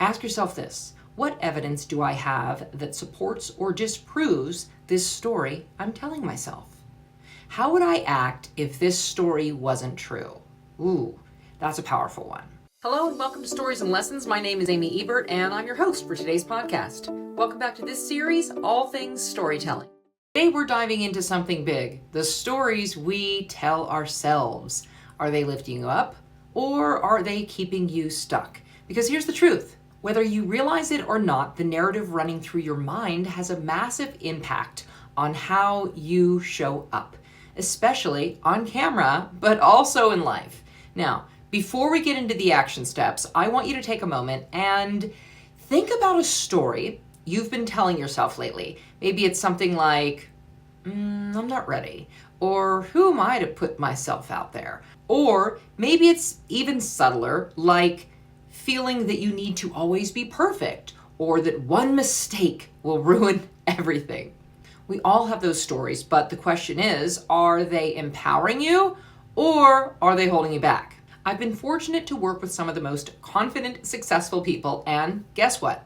Ask yourself this: what evidence do I have that supports or disproves this story I'm telling myself? How would I act if this story wasn't true? Ooh, that's a powerful one. Hello and welcome to Stories and Lessons. My name is Amy Ebert and I'm your host for today's podcast. Welcome back to this series, All Things Storytelling. Today we're diving into something big, the stories we tell ourselves. Are they lifting you up or are they keeping you stuck? Because here's the truth. Whether you realize it or not, the narrative running through your mind has a massive impact on how you show up, especially on camera, but also in life. Now, before we get into the action steps, I want you to take a moment and think about a story you've been telling yourself lately. Maybe it's something like, I'm not ready, or who am I to put myself out there? Or maybe it's even subtler, like feeling that you need to always be perfect, or that one mistake will ruin everything. We all have those stories, but the question is, are they empowering you or are they holding you back? I've been fortunate to work with some of the most confident, successful people, and guess what?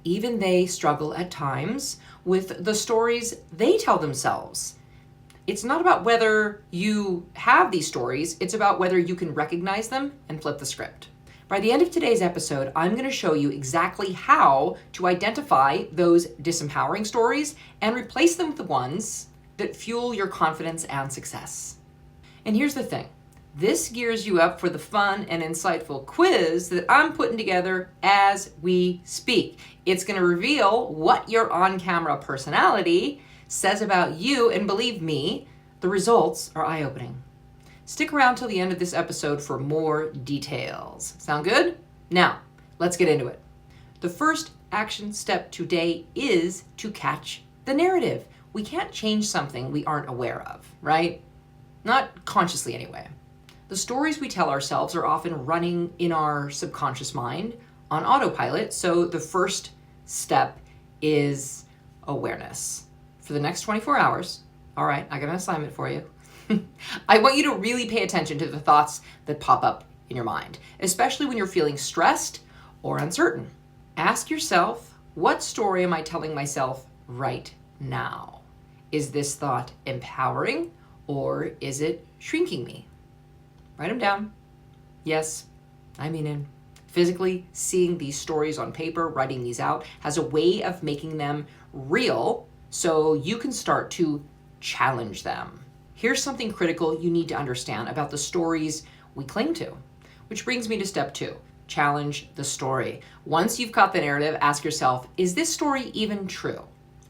Even they struggle at times with the stories they tell themselves. It's not about whether you have these stories, it's about whether you can recognize them and flip the script. By the end of today's episode, I'm going to show you exactly how to identify those disempowering stories and replace them with the ones that fuel your confidence and success. And here's the thing. This gears you up for the fun and insightful quiz that I'm putting together as we speak. It's going to reveal what your on-camera personality says about you, and believe me, the results are eye-opening. Stick around till the end of this episode for more details. Sound good? Now, let's get into it. The first action step today is to catch the narrative. We can't change something we aren't aware of, right? Not consciously anyway. The stories we tell ourselves are often running in our subconscious mind on autopilot, so the first step is awareness. For the next 24 hours, all right, I got an assignment for you. I want you to really pay attention to the thoughts that pop up in your mind, especially when you're feeling stressed or uncertain. Ask yourself, what story am I telling myself right now? Is this thought empowering or is it shrinking me? Write them down. Yes, I mean it. Physically seeing these stories on paper, writing these out, has a way of making them real so you can start to challenge them. Here's something critical you need to understand about the stories we cling to, which brings me to step 2, challenge the story. Once you've caught the narrative, ask yourself, is this story even true?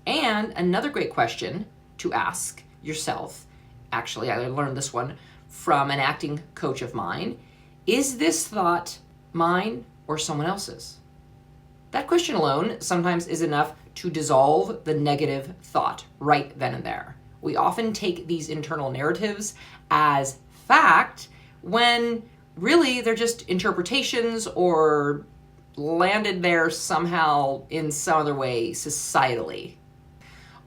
And another great question to ask yourself, actually, I learned this one from an acting coach of mine, is this thought mine or someone else's? That question alone sometimes is enough to dissolve the negative thought right then and there. We often take these internal narratives as fact when really they're just interpretations or landed there somehow in some other way societally.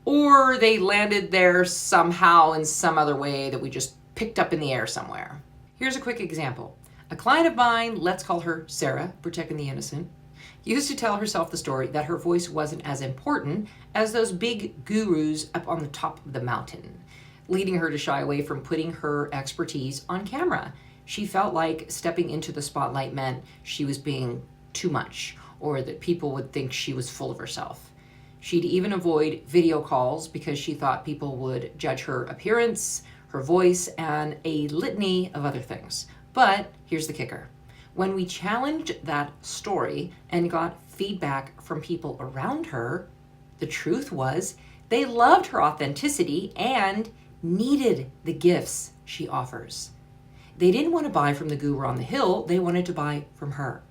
Or they landed there somehow in some other way that we just picked up in the air somewhere. Here's a quick example. A client of mine, let's call her Sarah, protecting the innocent, used to tell herself the story that her voice wasn't as important as those big gurus up on the top of the mountain, leading her to shy away from putting her expertise on camera. She felt like stepping into the spotlight meant she was being too much, or that people would think she was full of herself. She'd even avoid video calls because she thought people would judge her appearance, her voice, and a litany of other things. But here's the kicker. When we challenged that story and got feedback from people around her, the truth was they loved her authenticity and needed the gifts she offers. They didn't want to buy from the guru on the hill, they wanted to buy from her.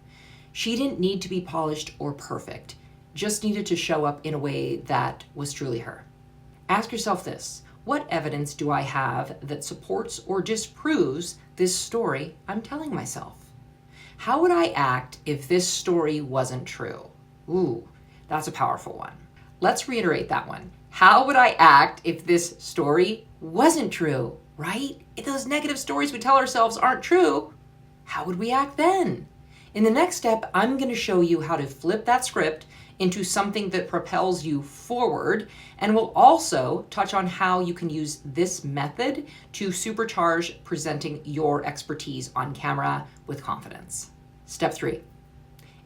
She didn't need to be polished or perfect, just needed to show up in a way that was truly her. Ask yourself this: what evidence do I have that supports or disproves this story I'm telling myself? How would I act if this story wasn't true? Ooh, that's a powerful one. Let's reiterate that one. How would I act if this story wasn't true, right? If those negative stories we tell ourselves aren't true, how would we act then? In the next step, I'm going to show you how to flip that script into something that propels you forward, and we'll also touch on how you can use this method to supercharge presenting your expertise on camera with confidence. Step 3.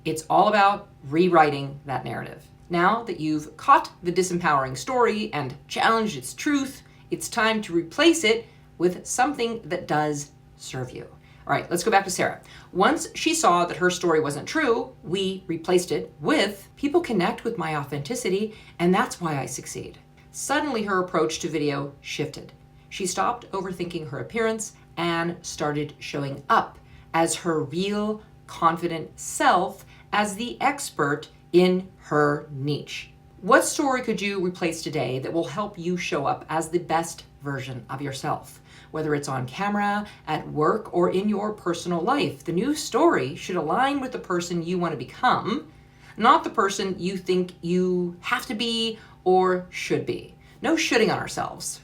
It's all about rewriting that narrative. Now that you've caught the disempowering story and challenged its truth, it's time to replace it with something that does serve you. All right, let's go back to Sarah. Once she saw that her story wasn't true, we replaced it with, people connect with my authenticity, and that's why I succeed. Suddenly her approach to video shifted. She stopped overthinking her appearance and started showing up as her real, confident self, as the expert in her niche. What story could you replace today that will help you show up as the best version of yourself? Whether it's on camera, at work, or in your personal life, the new story should align with the person you want to become, not the person you think you have to be or should be. No shitting on ourselves.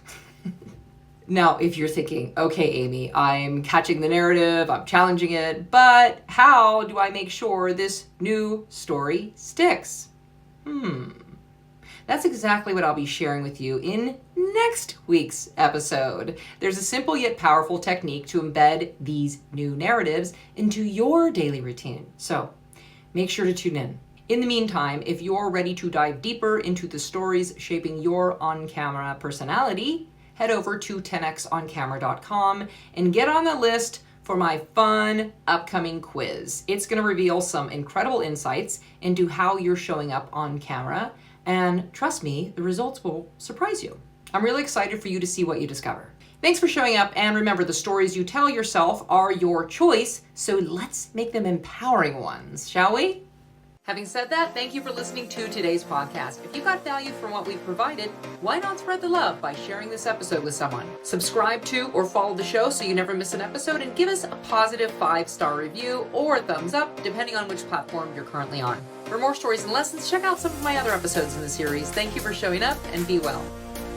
Now, if you're thinking, okay, Amy, I'm catching the narrative, I'm challenging it, but how do I make sure this new story sticks? That's exactly what I'll be sharing with you in next week's episode. There's a simple yet powerful technique to embed these new narratives into your daily routine. So make sure to tune in. In the meantime, if you're ready to dive deeper into the stories shaping your on-camera personality, head over to 10xoncamera.com and get on the list for my fun upcoming quiz. It's going to reveal some incredible insights into how you're showing up on camera, and trust me, the results will surprise you. I'm really excited for you to see what you discover. Thanks for showing up, and remember, the stories you tell yourself are your choice, so let's make them empowering ones, shall we? Having said that, thank you for listening to today's podcast. If you got value from what we've provided, why not spread the love by sharing this episode with someone? Subscribe to or follow the show so you never miss an episode, and give us a positive 5-star review or a thumbs up, depending on which platform you're currently on. For more stories and lessons, check out some of my other episodes in the series. Thank you for showing up, and be well.